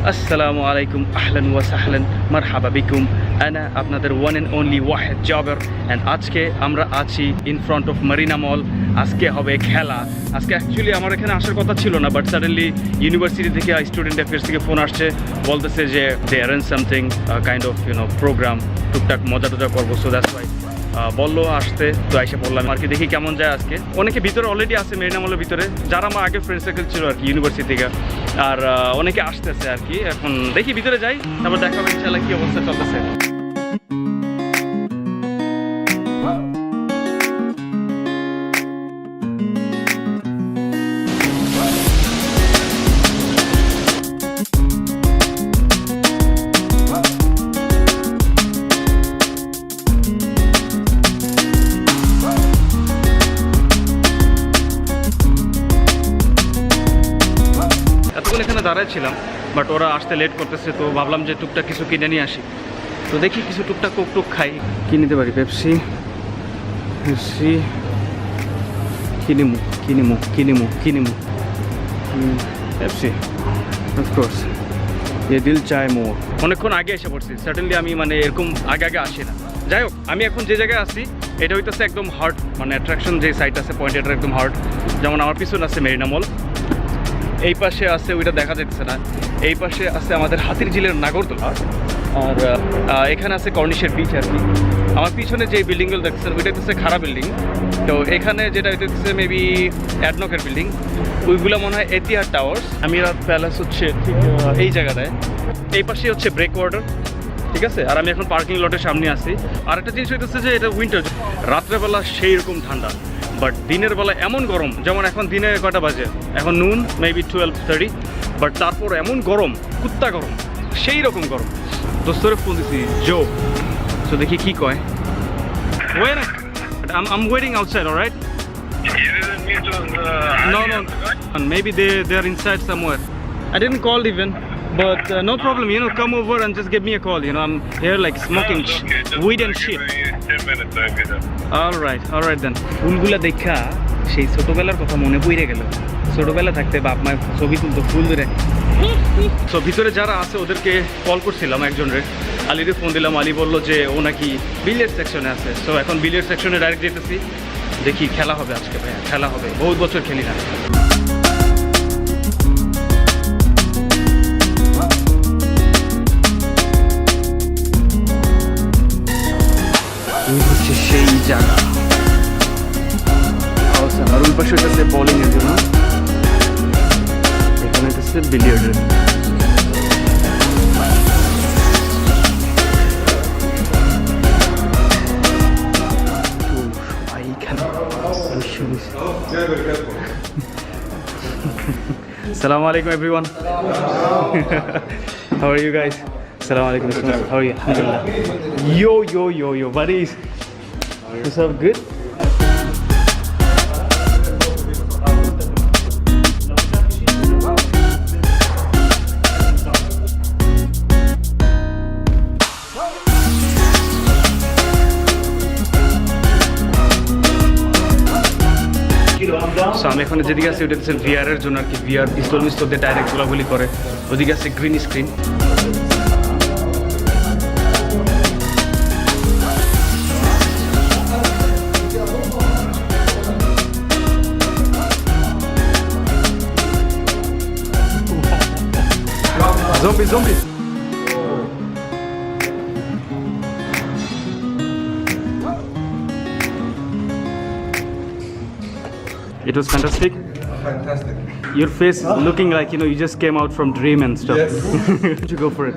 আসসালামু আলাইকুম, আহলান ওয়া সাহলান, মারহাবা বিকুম। আনা আপনাদের one and only Wahed Jaber. And আজকে আমরা আছি in front of Marina Mall. আজকে হবে খেলা। আজকে অ্যাকচুয়ালি আমার এখানে আসার কথা ছিল না, বাট সাডেনলি ইউনিভার্সিটি থেকে স্টুডেন্ট অ্যাফেয়ার্স থেকে ফোন আসছে, বলতেছে যে they arrange something kind of programme, টুকটাক মজা টজা করবো। সো দ্যাটস ওয়াই বললো আসতে, তো এসে পড়লাম আর কি। দেখি কেমন যায় আজকে। অনেকে ভিতরে অলরেডি আছে মেরিনা মলের ভিতরে, যারা আমার আগে ফ্রেন্ড সার্কেল ছিল আর কি ইউনিভার্সিটি থেকে, আর অনেকে আসতেছে আর কি। এখন দেখি ভিতরে যাই, তারপর দেখা হবে ইনশাআল্লাহ কি অবস্থা চলতেছে। এখানে দাঁড়াইছিলাম, বাট ওরা আসতে লেট করতেছে, তো ভাবলাম যে টুকটাক কিছু কিনে নিয়ে আসি। তো দেখি কিছু টুকটাক কোক টুক খাই, কি নিতে পারি। পেপসি কিনিমু পেপসি অফকোর্স, দিল চায় মো। অনেকক্ষণ আগে এসে পড়ছি, সাডেনলি আমি মানে এরকম আগে আসি না। যাই হোক, আমি এখন যে জায়গায় আছি এটা হইতেছে একদম হার্ট, মানে অ্যাট্রাকশন যে সাইট আছে পয়েন্ট, এটা একদম হার্ট। যেমন আমার পিছনে আছে মেরিনা মল, এই পাশে আছে ওইটা দেখা যাচ্ছে না, এই পাশে আছে আমাদের হাতির ঝিলের নাগরদোলা, আর এখানে আছে কর্নিশের বিচ আর কি। আমার পিছনে যে বিল্ডিংগুলো দেখছেন ওইটা হচ্ছে খাড়া বিল্ডিং, তো এখানে যেটা হচ্ছে মেবি অ্যাডনকের বিল্ডিং, ওইগুলো মনে হয় এতিহাদ টাওয়ার্স। আমিরাত প্যালেস হচ্ছে ঠিক এই জায়গাটায়। এই পাশে হচ্ছে ব্রেক ওয়াটার, ঠিক আছে। আর আমি এখন পার্কিং লটের সামনে আছি। আর একটা জিনিস হইতেছে যে এটা উইন্টার, রাত্রেবেলা সেই রকম ঠান্ডা, বাট দিনের বেলা এমন গরম। যেমন এখন দিনে কয়টা বাজে, এখন নুন মেবি 12:30, বাট তারপর এমন গরম, কুত্তা গরম, সেই রকম গরম। দোস্তরে ফোন দিছি জো, তো দেখি কি কয়। Wait, I'm waiting outside, all right? You didn't meet on No, maybe they are inside somewhere. I didn't call even, but no problem, come over and just give me a call, I'm here like smoking weed and shit. 10 minutes, I'll be there. All right then. ফুলগুলা দেখা সেই ছোটবেলার কথা মনে পড়ে গেল। ছোটবেলা থাকতে বাপ মায়ের ছবি তুলতো ফুল ধরে। সো ভিতরে যারা আছে ওদেরকে কল করছিলাম, একজনের আলিরে ফোন দিলাম। আলি বললো যে ও নাকি বিলিয়ার্ড সেকশনে আছে। সো এখন বিলিয়ার্ড সেকশনে ডাইরেক্ট যেতেছি, দেখি খেলা হবে আজকে। ভাইয়া খেলা হবে, বহুত বছর খেলি না। হচ্ছে সেই জায়গা, আর ওই পাশে হচ্ছে বোলিং এর জন্য, এখানে হচ্ছে বিলিয়ার্ডের। Assalamu alaikum everyone. How are you guys? Assalamu alaikum. How are you? Alhamdulillah. Yo, buddies. What's up? Good? So আমি এখন যেদিকে আছি ওটা হচ্ছে ভিআর এর জন্য আর কি। ভিআর পিস্তল দিয়ে ডাইরেক্ট গোলাগুলি করে। ওদিকে আছে green screen. Zombie. It was fantastic. Your face is looking like you just came out from dream and stuff. Yes. You go for it.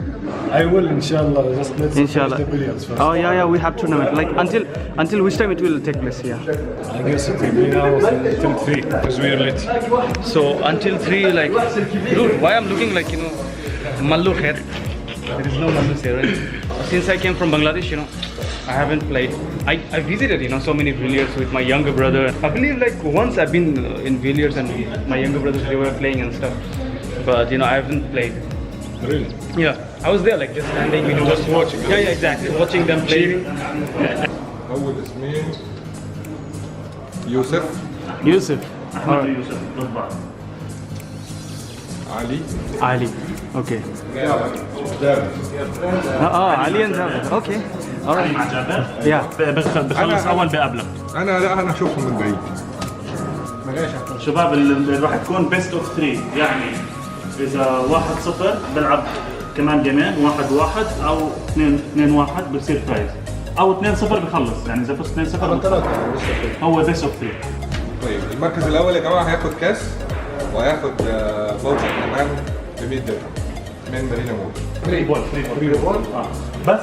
I will, inshallah. Just let's Inshallah. finish the billiards first. Oh yeah, we have tournament. Like until which time it will take place? Yeah. I guess it will be now till 3 because we are late. So until 3, like, dude, why I'm looking like mallu khair. There is no mallu here, right? Since I came from Bangladesh, I haven't played. I visited, so many billiards with my younger brother. I believe like once I've been in billiards and my younger brothers, they were playing and stuff. But I haven't played. Really? Yeah, I was there like just standing, just watching. Yeah, exactly. Watching them play. How would this mean? Yusuf? Yusuf. Ahmed Yusuf, not bad. Ali? Ali. Okay. علي and Jabir. Okay. All right. مع جابر Yeah. بخلص اول بقابلك. لا انا اشوفهم من بعيد. شباب راح تكون بيست اوف 3 يعني اذا 1-0 بلعب كمان جيمين 1-1 او 2-1 بصير فايز او 2-0 بخلص يعني اذا فزت 2-0 هو بيست اوف 3. طيب المركز الاول يا جماعه هياخد كاس وهياخد فاوتشر كمان ب 100 درهم من مارينا مول. فري بول بس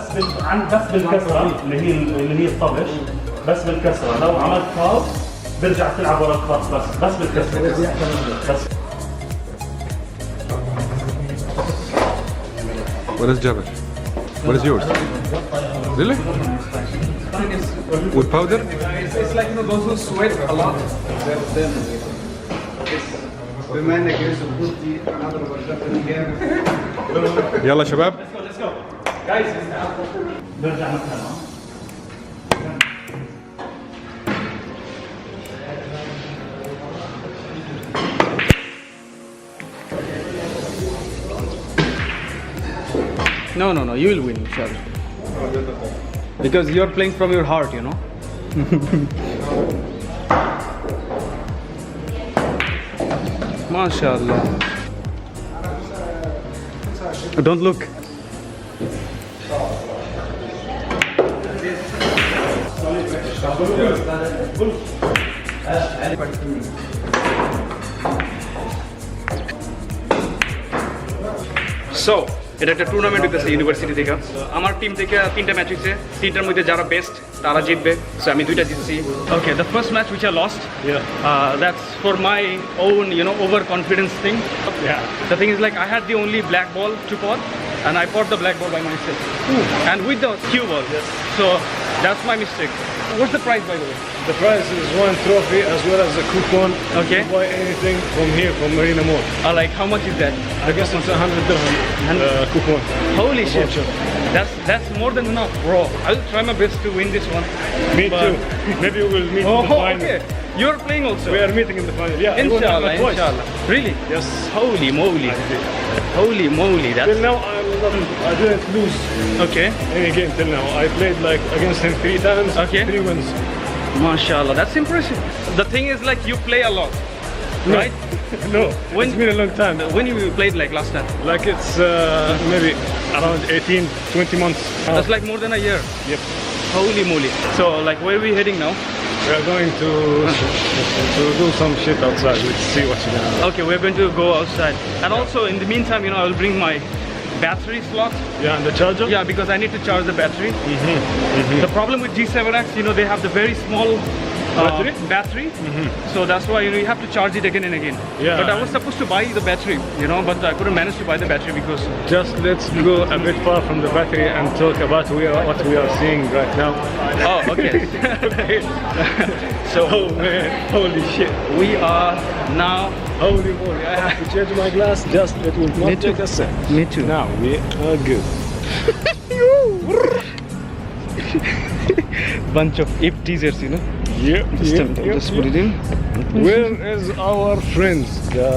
بس بالكسره اللي هي الطبش بس بالكسره لو عملت فاول برجع تلعب ورا الخط بس بالكسره بس. What is Jabir? What is yours? Really? With powder? It's like those who sweat a lot. بما انك لسه بوستي انا اضرب الرجال جامد. يلا شباب. برجع مكانه. No, you will win, inshallah. Because you're playing from your heart, you know. MashaAllah. Don't look. So, এটা একটা tournament হইতেছে university থেকে আমার team থেকে 3টা match হইছে 3টার মধ্যে যারা বেস্ট তারা জিতবে সো আমি 2টা জিতছি okay the first match which I lost that's for my own over confidence thing. The thing is like I had the only black ball to pot and I pot the black ball by myself and with the cue ball. So that's my mistake. What's the prize by the way? The prize is one trophy as well as a coupon. Okay. To buy anything from here, from Marina Mall. Like how much is that? I guess it's 100 dirham coupon. Holy shit. Voucher. That's more than enough, bro. I'll try my best to win this one. Me too. Maybe we'll meet in the final. Okay. You're playing also. We are meeting in the final. Yeah. Inshallah, twice. inshallah. Really? Yes. Holy moly. Holy moly. Till That's now, I didn't lose okay. any game till now. I played like against him 3 times. Okay. 3 wins. MashaAllah. That's impressive. The thing is like you play a lot, right? No. When- It's been a long time. When you played like last time? Like it's maybe around 18, 20 months. That's like more than a year. Yep. Holy moly. So like where are we heading now? We are going to do some shit outside. Let's see what's going on. Okay, we're going to go outside. And also in the meantime, I will bring my battery slot. Yeah, and the charger? Yeah, because I need to charge the battery. The problem with G7X, they have the very small battery. So that's why you have to charge it again and again. Yeah. But I was supposed to buy the battery, but I couldn't manage to buy the battery because Just let's go a bit far from the battery and talk about what we are seeing right now. oh, okay. Okay. So Oh man, holy shit. we are now. Holy moly, I have to change my glass. Just it will not Me too. take a sec. Me too. Now we are good. Bunch of ape teasers, Yep, Just put it in. Where is our friends? The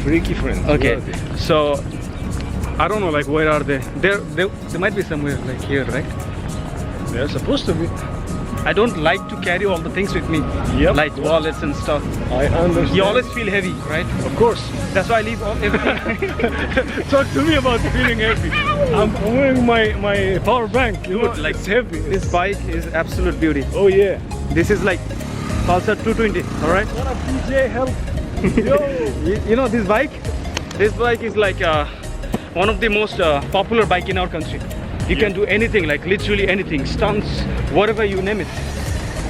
freaky friends. Okay, Where are they? so I don't know, like where are they? They might be somewhere like here, right? They're supposed to be. I don't like to carry all the things with me, Yep. like wallets and stuff. I understand. You always feel heavy, right? Of course. That's why I leave everything. Talk to me about feeling heavy. I'm wearing my power bank. Like it's heavy. This bike is absolute beauty. Oh yeah. This is like Pulsar 220, all right? What up, DJ? Help. Yo. This bike? This bike is like one of the most popular bike in our country. You can do anything, like literally anything, stunts, whatever you name it.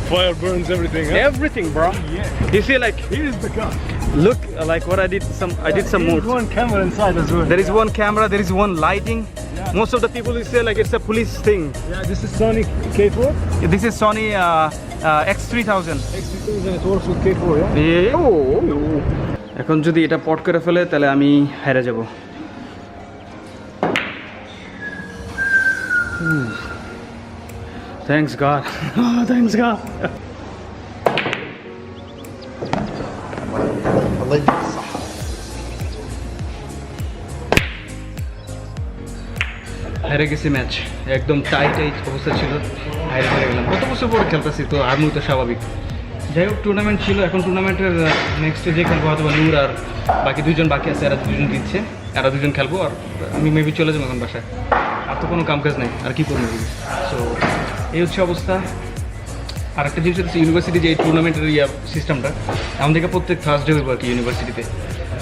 Fire burns everything. Huh? Everything, bro. Yeah. You see, like, Here's the car. look, like what I did some Here's moves. one camera inside as well. There is one camera, there is one lighting. Most of the people will say like it's a police thing. Yeah, this is Sony K4. This is Sony X3000. X3000 it works with K4, yeah? এখন যদি এটা পট করে ফেলে তাহলে আমি হেরে যাব। Thanks God. Thanks God. الله يجزيك الصحة. হেরে গেছি ম্যাচ, একদম টাইট অবস্থা ছিল, হেরে গেলাম। কত বছর পরে খেলতেছি তো হারমুই তো স্বাভাবিক। যাই হোক টুর্নামেন্ট ছিল, এখন টুর্নামেন্টের নেক্সট স্টেজে খেলবো হয়তো নূর আর বাকি 2জন বাকি আছে, এরা 2জন দিচ্ছে, এরা 2জন খেলবো আর আমি মেবি চলে যাবো এখন বাসায়। আর তো কোনো কাম কাজ নেই, আর কি করবো। সো এই হচ্ছে অবস্থা। আর একটা জিনিস হচ্ছে ইউনিভার্সিটি যে টুর্নামেন্টের সিস্টেমটা আমাদের প্রত্যেক থার্সডে হইব আর কি ইউনিভার্সিটিতে।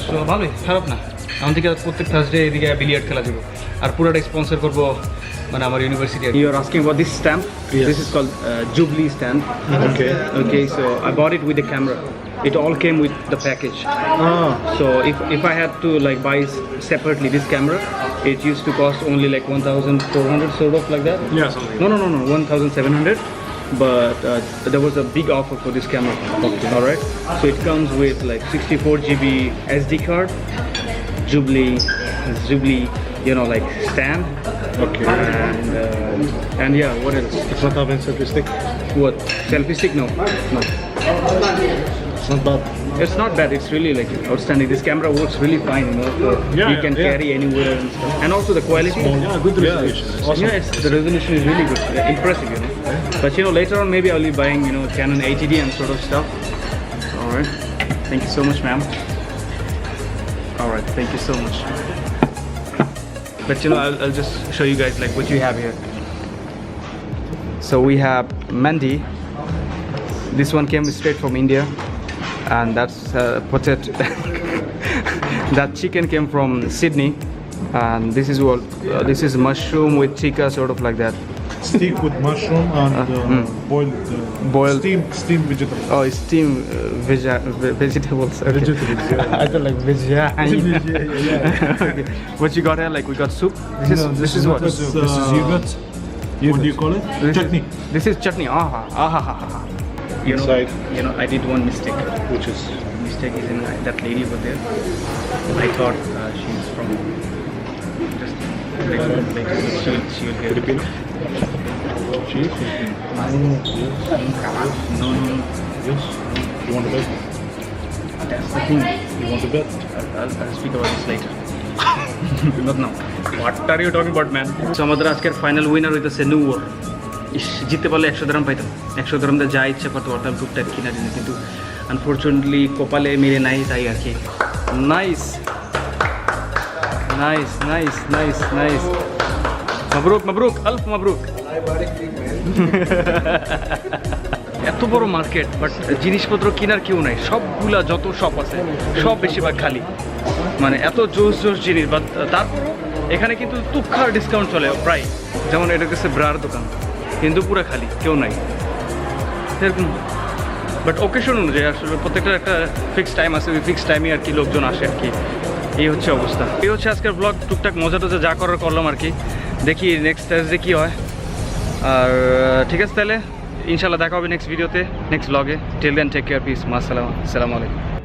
সো ভালোই, খারাপ না। আমাদের প্রত্যেক থার্সডে এদিকে বিলিয়ার্ড খেলা যাবো আর পুরোটা স্পন্সর করবো মানে আমার university. You are asking about this stamp? This is called jubilee stamp. Okay, so I bought it with the camera. It all came with the package. So if I had to like buy separately this camera, it used to cost only like 1,400, sort of like that. Yeah, something. No, 1,700. But there was a big offer for this camera. Okay. All right. So it comes with like 64 GB SD card, Jubilee, like stand. Okay. And yeah, what else? It's not having selfie stick. What? Selfie stick? No. It's not bad. It's not bad. It's really like outstanding. This camera works really fine, you can carry anywhere and stuff. And also the quality. Yeah, good resolution. Awesome. Yeah, the resolution is really good. Impressive, But later on maybe I'll be buying, Canon 80D and sort of stuff. All right. Thank you so much, ma'am. All right. Thank you so much. But I'll just show you guys like what you have here. So we have mandi. This one came straight from India. And that's potato. That chicken came from Sydney, and this is what this is mushroom with tikka, sort of like that. Steak with mushroom and Boiled. steamed vegetables. Oh, it's steamed vegetables. Okay. Vegetables, yeah. I don't like okay. What you got here? Like we got soup. This is what? This is yogurt. What do you call it? Chutney. This is chutney. Ah. Inside. I did one mistake. Which is Mistake is in that lady over there. I thought she's from just later she will get Filipino. Cheese. No. Yes. You want to bet? That's the thing. You want to bet? I'll speak about this later. Not now. What are you talking about, man? So আমাদের আজকের final winner হইতেছে নূর। জিততে পারলে 100 dirham পাইতাম। 100 dirham যা ইচ্ছা করতে পারতাম টুকটাক কিনা দিনে, কিন্তু আনফরচুনেটলি কপালে মেরে নাই, তাই আর কি। নাইস। মাবরুক আলফ মাবরুক। এত বড় মার্কেট, বাট জিনিসপত্র কেনার কেউ নাই। সবগুলা যত শপ আছে সব বেশিরভাগ খালি, মানে এত জোস জিনিস। বাট তারপরও এখানে কিন্তু তুক্ষার ডিসকাউন্ট চলে প্রায়। যেমন এটা হচ্ছে ব্রার দোকান, কিন্তু পুরো খালি, কেউ নাই এরকম। বাট ওকেশন অনুযায়ী আসলে প্রত্যেকটার একটা ফিক্সড টাইম আছে, ওই ফিক্সড টাইমে আর কি লোকজন আসে আর কি। এই হচ্ছে অবস্থা। এই হচ্ছে আজকের ব্লগ। টুকটাক মজা টজা যা করার করলাম আর কি। দেখি নেক্সট থার্সডে কী হয়। আর ঠিক আছে তাহলে ইনশাল্লাহ দেখা হবে নেক্সট ভিডিওতে, নেক্সট ব্লগে। Till then take care, peace, আসসালামু আলাইকুম।